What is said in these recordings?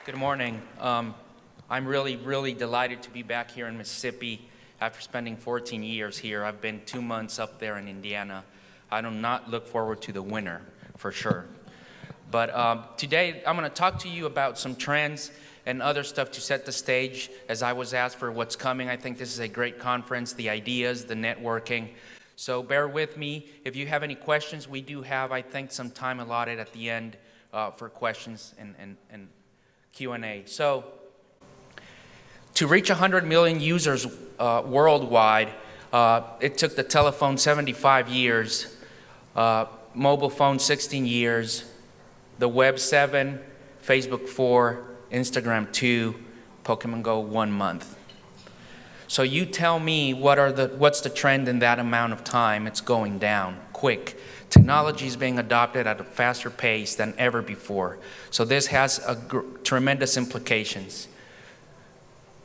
Good morning. I'm really delighted to be back here in Mississippi after spending 14 years here. I've been 2 months up there in Indiana. I do not look forward to the winter, for sure. But today, I'm going to talk to you about some trends and other stuff to set the stage as I was asked for what's coming. I think this is a great conference, the ideas, the networking. So bear with me. If you have any questions, we do have, I think, some time allotted at the end for questions and Q&A. So to reach 100 million users worldwide, it took the telephone 75 years, mobile phone 16 years, the web 7, Facebook 4, Instagram 2, Pokemon Go 1 month. So you tell me what's the trend in that amount of time? It's going down quick. Technology is being adopted at a faster pace than ever before. So this has tremendous implications.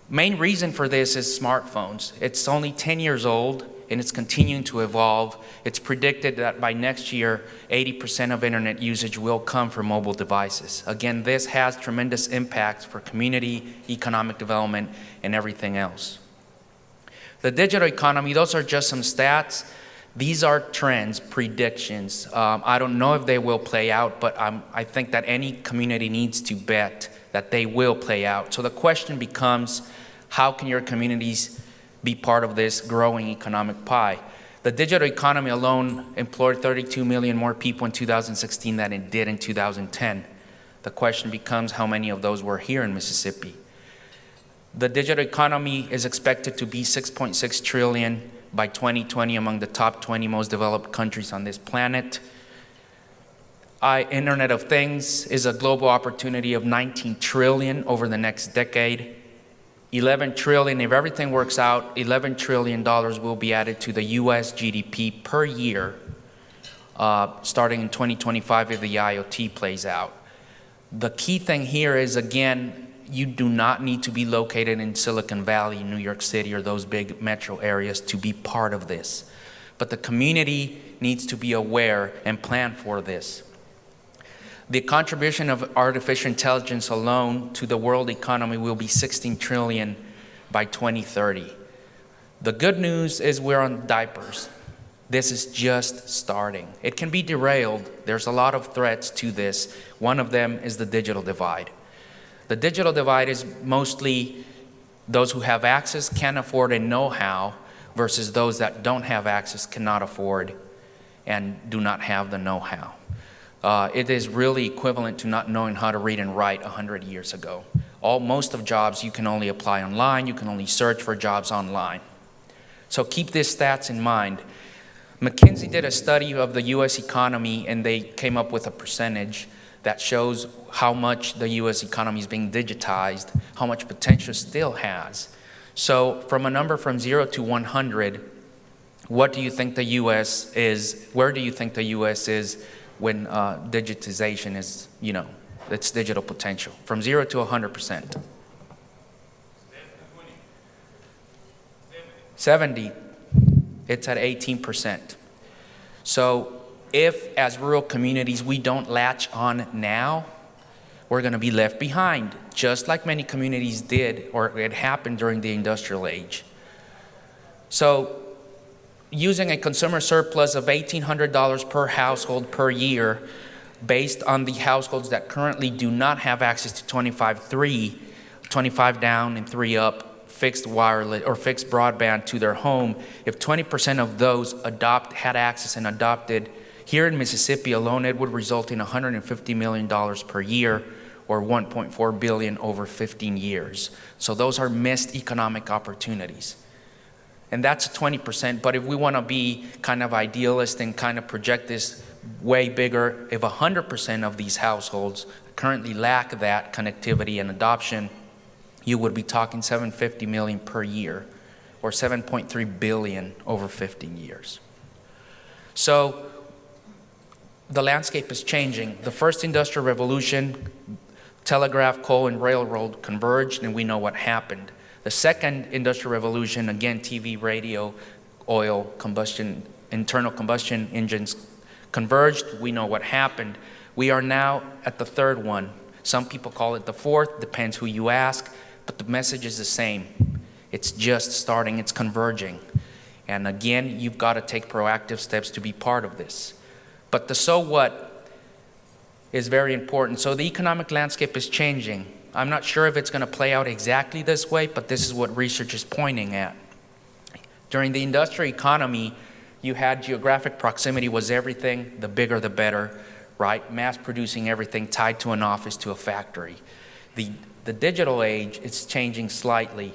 Main reason for this is smartphones. It's only 10 years old and it's continuing to evolve. It's predicted that by next year, 80% of internet usage will come from mobile devices. Again, this has tremendous impacts for community, economic development, and everything else. The digital economy, those are just some stats. These are trends, predictions. I don't know if they will play out, but I think that any community needs to bet that they will play out. So the question becomes, how can your communities be part of this growing economic pie? The digital economy alone employed 32 million more people in 2016 than it did in 2010. The question becomes, how many of those were here in Mississippi? The digital economy is expected to be 6.6 trillion by 2020 among the top 20 most developed countries on this planet. Internet of Things is a global opportunity of 19 trillion over the next decade. 11 trillion, if everything works out, $11 trillion will be added to the US GDP per year, starting in 2025 if the IoT plays out. The key thing here is, again, you do not need to be located in Silicon Valley, New York City, or those big metro areas to be part of this. But the community needs to be aware and plan for this. The contribution of artificial intelligence alone to the world economy will be 16 trillion by 2030. The good news is we're on diapers. This is just starting. It can be derailed. There's a lot of threats to this. One of them is the digital divide. The digital divide is mostly those who have access can afford and know-how versus those that don't have access, cannot afford, and do not have the know-how. It is really equivalent to not knowing how to read and write 100 years ago. Most of jobs you can only apply online, you can only search for jobs online. So keep these stats in mind. McKinsey did a study of the US economy and they came up with a percentage that shows how much the US economy is being digitized, how much potential still has. So from a number from 0 to 100, what do you think the US is, where do you think the US is when digitization is, its digital potential? From 0 to 100%. 70, it's at 18%. So if, as rural communities, we don't latch on now, we're going to be left behind, just like many communities did, or it happened during the industrial age. So using a consumer surplus of $1,800 per household per year, based on the households that currently do not have access to 25 down and 3 up, fixed wireless or fixed broadband to their home, if 20% of those had access and adopted, here in Mississippi alone, it would result in $150 million per year, or $1.4 billion over 15 years. So those are missed economic opportunities. And that's 20%, but if we want to be kind of idealist and kind of project this way bigger, if 100% of these households currently lack that connectivity and adoption, you would be talking $750 million per year, or $7.3 billion over 15 years. So the landscape is changing. The first industrial revolution, telegraph, coal, and railroad converged, and we know what happened. The second industrial revolution, again, TV, radio, oil, combustion, internal combustion engines converged. We know what happened. We are now at the third one. Some people call it the fourth, depends who you ask, but the message is the same. It's just starting, it's converging. And again, you've got to take proactive steps to be part of this. But the so what is very important. So the economic landscape is changing. I'm not sure if it's going to play out exactly this way, but this is what research is pointing at. During the industrial economy, you had geographic proximity was everything, the bigger the better, right? Mass producing everything tied to an office, to a factory. The digital age, it's changing slightly.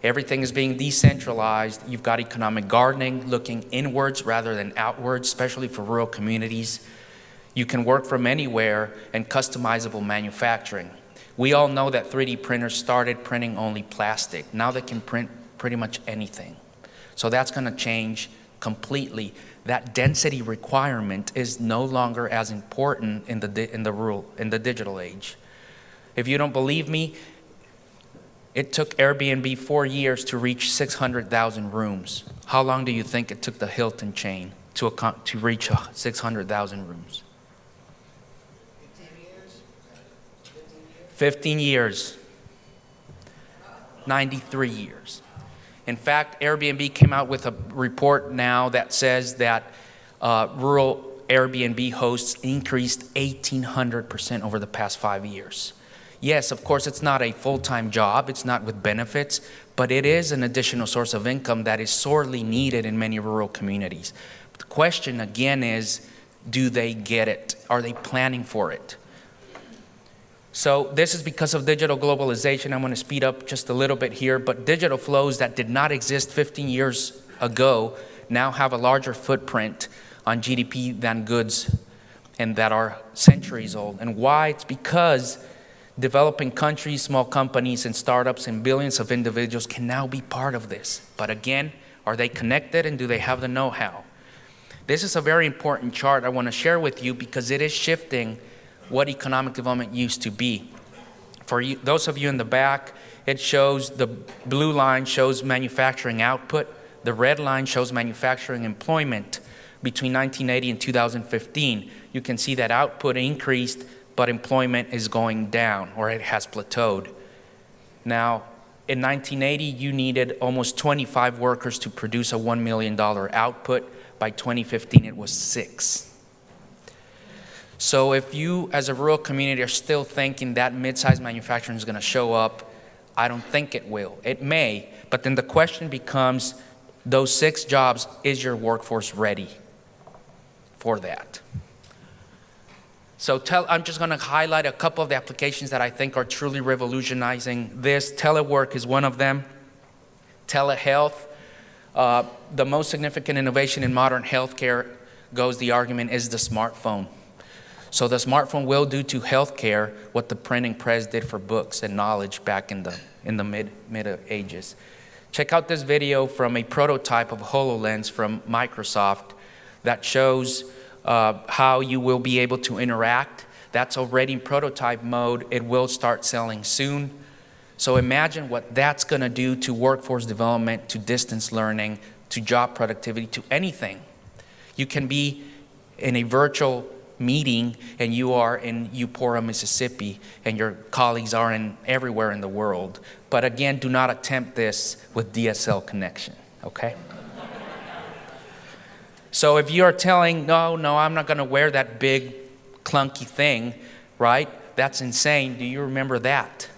Everything is being decentralized. You've got economic gardening, looking inwards rather than outwards, especially for rural communities. You can work from anywhere, and customizable manufacturing. We all know that 3D printers started printing only plastic. Now they can print pretty much anything. So that's going to change completely. That density requirement is no longer as important in the digital age. If you don't believe me, it took Airbnb 4 years to reach 600,000 rooms. How long do you think it took the Hilton chain to reach 600,000 rooms? 15 years. 93 years. In fact, Airbnb came out with a report now that says that rural Airbnb hosts increased 1,800% over the past 5 years. Yes, of course, it's not a full-time job, it's not with benefits, but it is an additional source of income that is sorely needed in many rural communities. The question again is, do they get it? Are they planning for it? So this is because of digital globalization. I'm going to speed up just a little bit here, but digital flows that did not exist 15 years ago now have a larger footprint on GDP than goods and that are centuries old. And why? It's because developing countries, small companies, and startups and billions of individuals can now be part of this. But again, are they connected and do they have the know-how? This is a very important chart I want to share with you because it is shifting what economic development used to be. For you, those of you in the back, it shows the blue line shows manufacturing output. The red line shows manufacturing employment between 1980 and 2015. You can see that output increased, but employment is going down, or it has plateaued. Now, in 1980, you needed almost 25 workers to produce a $1 million output. By 2015, it was 6. So if you, as a rural community, are still thinking that mid-sized manufacturing is going to show up, I don't think it will. It may, but then the question becomes, those 6 jobs, is your workforce ready for that? So I'm just going to highlight a couple of the applications that I think are truly revolutionizing this. Telework is one of them. Telehealth. The most significant innovation in modern healthcare, goes the argument, is the smartphone. So the smartphone will do to healthcare what the printing press did for books and knowledge back in the mid ages. Check out this video from a prototype of HoloLens from Microsoft that shows how you will be able to interact. That's already in prototype mode. It will start selling soon. So imagine what that's going to do to workforce development, to distance learning, to job productivity, to anything. You can be in a virtual meeting and you are in Eupora, Mississippi, and your colleagues are in everywhere in the world. But again, do not attempt this with DSL connection, okay? So if you are telling, no, I'm not going to wear that big clunky thing, right? That's insane. Do you remember that?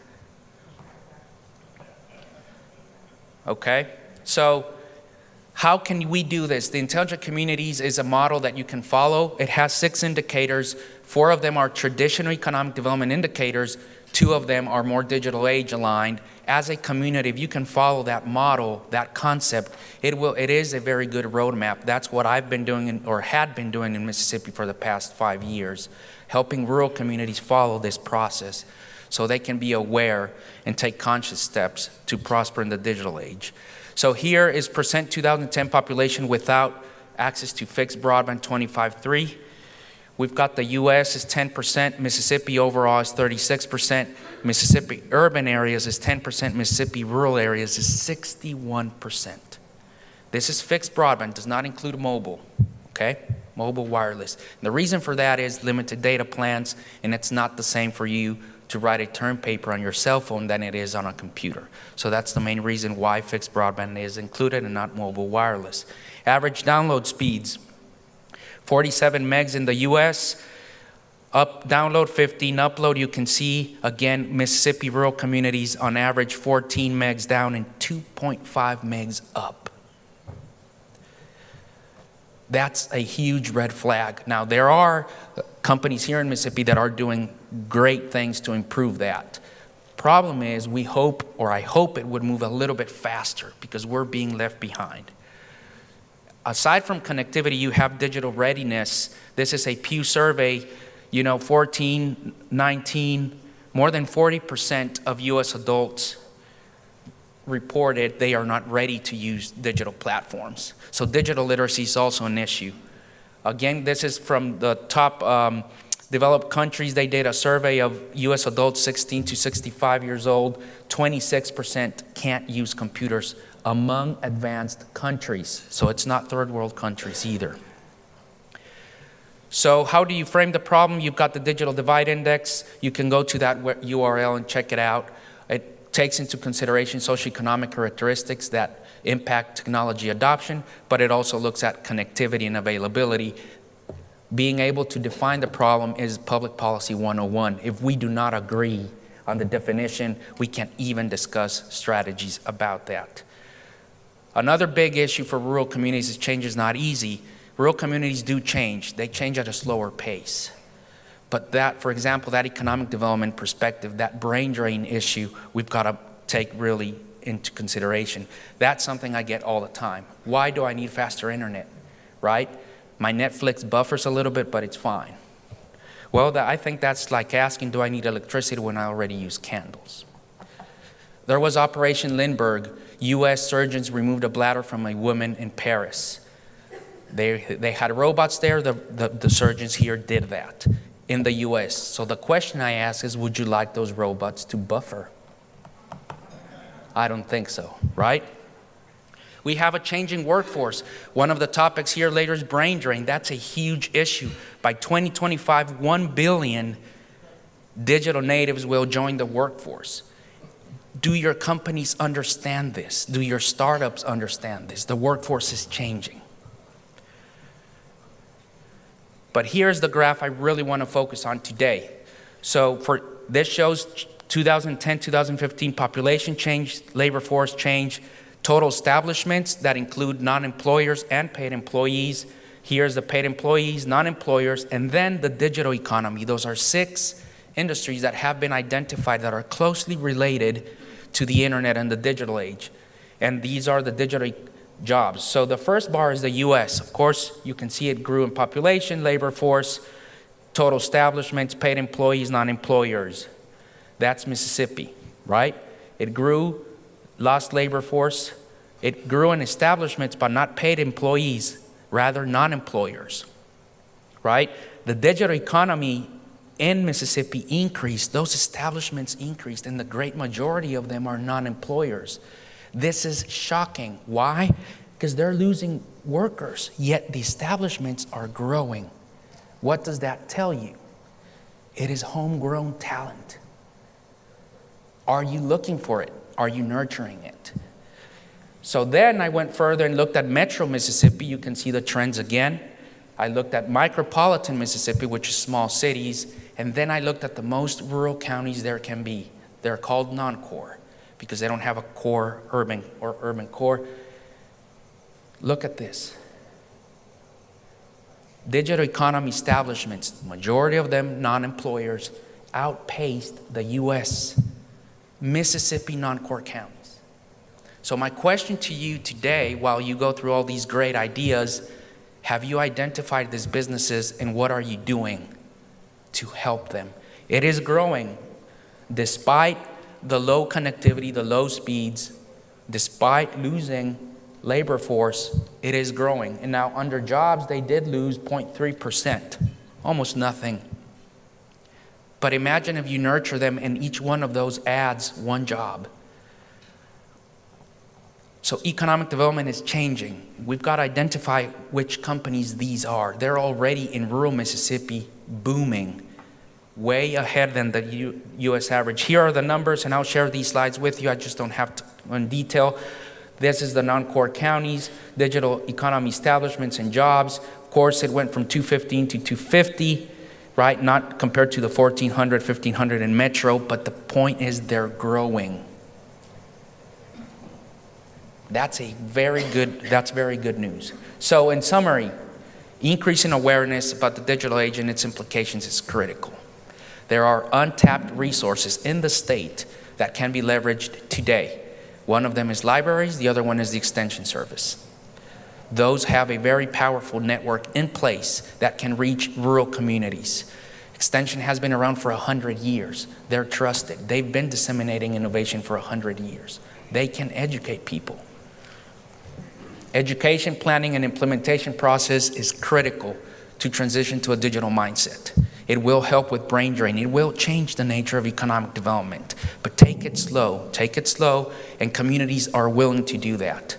Okay, so how can we do this? The Intelligent Communities is a model that you can follow. It has 6 indicators. 4 of them are traditional economic development indicators. 2 of them are more digital age aligned. As a community, if you can follow that model, that concept, it is a very good roadmap. That's what I've been doing or had been doing in Mississippi for the past 5 years, helping rural communities follow this process so they can be aware and take conscious steps to prosper in the digital age. So here is percent 2010 population without access to fixed broadband, 25.3. We've got the US is 10%, Mississippi overall is 36%, Mississippi urban areas is 10%, Mississippi rural areas is 61%. This is fixed broadband, does not include mobile, okay? Mobile wireless. And the reason for that is limited data plans, and it's not the same for you to write a term paper on your cell phone than it is on a computer. So that's the main reason why fixed broadband is included and not mobile wireless. Average download speeds, 47 megs in the US, download 15, upload, you can see, again, Mississippi rural communities on average 14 megs down and 2.5 megs up. That's a huge red flag. Now, there are companies here in Mississippi that are doing great things to improve that. Problem is, we hope, or I hope it would move a little bit faster because we're being left behind. Aside from connectivity, you have digital readiness. This is a Pew survey, 14, 19, more than 40% of US adults reported they are not ready to use digital platforms. So digital literacy is also an issue. Again, this is from the top developed countries. They did a survey of US adults 16 to 65 years old. 26% can't use computers among advanced countries. So it's not third world countries either. So how do you frame the problem? You've got the digital divide index. You can go to that URL and check it out. It takes into consideration socioeconomic characteristics that impact technology adoption, but it also looks at connectivity and availability. Being able to define the problem is public policy 101. If we do not agree on the definition, we can't even discuss strategies about that. Another big issue for rural communities is change is not easy. Rural communities do change. They change at a slower pace. But that, for example, that economic development perspective, that brain drain issue, we've got to take really into consideration. That's something I get all the time. Why do I need faster internet, right? My Netflix buffers a little bit, but it's fine. Well, I think that's like asking, do I need electricity when I already use candles? There was Operation Lindbergh. US surgeons removed a bladder from a woman in Paris. They had robots there. The surgeons here did that in the US. So the question I ask is, would you like those robots to buffer? I don't think so, right? We have a changing workforce. One of the topics here later is brain drain. That's a huge issue. By 2025, 1 billion digital natives will join the workforce. Do your companies understand this? Do your startups understand this? The workforce is changing. But here's the graph I really want to focus on today. So this shows 2010, 2015 population change, labor force change, total establishments that include non-employers and paid employees. Here's the paid employees, non-employers, and then the digital economy. Those are 6 industries that have been identified that are closely related to the internet and the digital age. And these are the digital jobs. So the first bar is the US. Of course, you can see it grew in population, labor force, total establishments, paid employees, non-employers. That's Mississippi, right? It grew, lost labor force. It grew in establishments, but not paid employees, rather non-employers, right? The digital economy in Mississippi increased. Those establishments increased, and the great majority of them are non-employers. This is shocking. Why? Because they're losing workers, yet the establishments are growing. What does that tell you? It is homegrown talent. Are you looking for it? Are you nurturing it? So then I went further and looked at Metro Mississippi. You can see the trends again. I looked at micropolitan Mississippi, which is small cities, and then I looked at the most rural counties there can be. They're called non-core because they don't have a core urban core. Look at this. Digital economy establishments, majority of them non-employers, outpaced the US Mississippi non-core counties. So my question to you today, while you go through all these great ideas, have you identified these businesses and what are you doing to help them? It is growing despite the low connectivity, the low speeds, despite losing labor force, it is growing. And now under jobs, they did lose 0.3%, almost nothing. But imagine if you nurture them and each one of those adds one job. So economic development is changing. We've got to identify which companies these are. They're already in rural Mississippi booming, way ahead than the U.S. average. Here are the numbers, and I'll share these slides with you. I just don't have to in detail. This is the non-core counties, digital economy establishments and jobs. Of course, it went from 215 to 250, right? Not compared to the 1,400, 1,500 in Metro, but the point is they're growing. That's very good news. So in summary, increasing awareness about the digital age and its implications is critical. There are untapped resources in the state that can be leveraged today. One of them is libraries, the other one is the Extension Service. Those have a very powerful network in place that can reach rural communities. Extension has been around for 100 years. They're trusted. They've been disseminating innovation for 100 years. They can educate people. Education, planning, and implementation process is critical to transition to a digital mindset. It will help with brain drain. It will change the nature of economic development. But take it slow, and communities are willing to do that.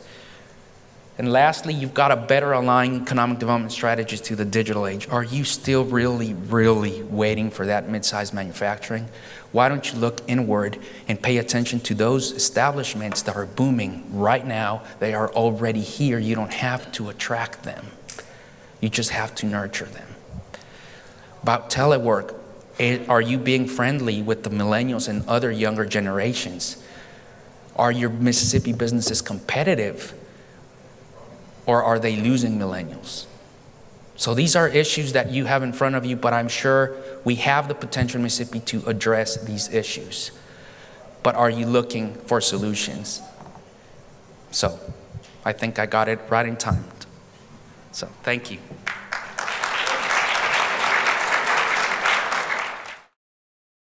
And lastly, you've got to better align economic development strategies to the digital age. Are you still really waiting for that mid-sized manufacturing? Why don't you look inward and pay attention to those establishments that are booming right now? They are already here. You don't have to attract them. You just have to nurture them. About telework, are you being friendly with the millennials and other younger generations? Are your Mississippi businesses competitive, or are they losing millennials? So these are issues that you have in front of you, but I'm sure we have the potential in Mississippi to address these issues. But are you looking for solutions? So I think I got it right in time. So thank you.